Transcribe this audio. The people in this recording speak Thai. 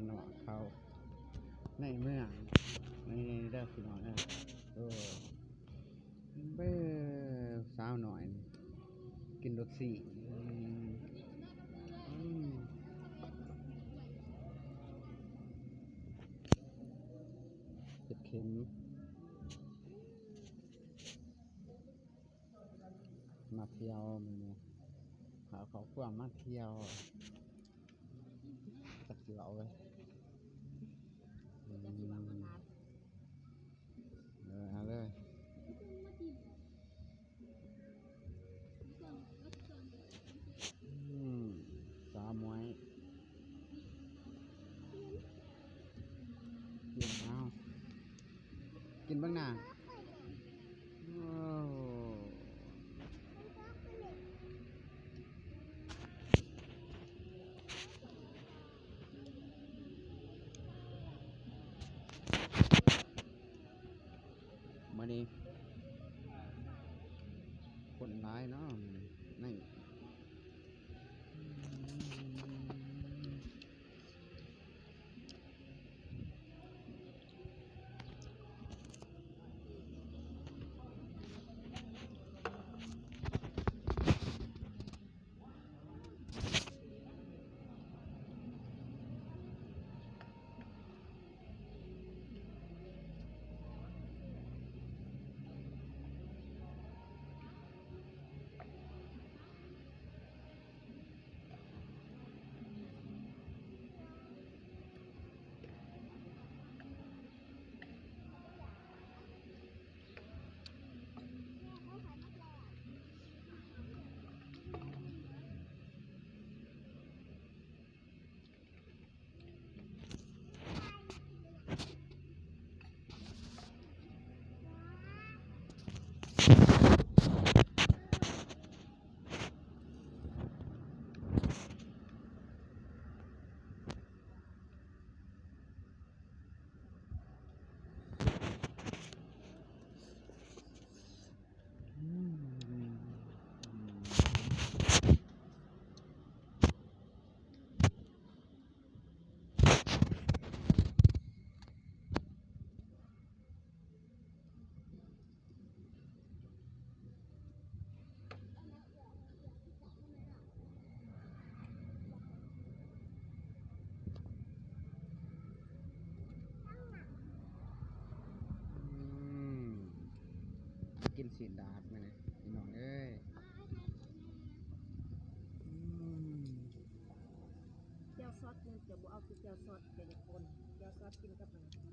เนาะเขาในเมืองในเด้อพี่น้องเด้อเบ้อสาวหน่อยกินรสสี่เจ็ดเข็มมาเที่ยวเนี่ยเขากว้างมาเที่ยวจักเสือเอาเลยเอาเลยสาวมวยกินเอากินบ้างนะมาดิคนร้ายเนาะนี่กินสีดาดไหมเนี่ยพี่น้องเอ้ยเจ้าซอสมันจะบ่เอาคือเจ้าซอสเป็นคนเจ้าซอสกินกับมัน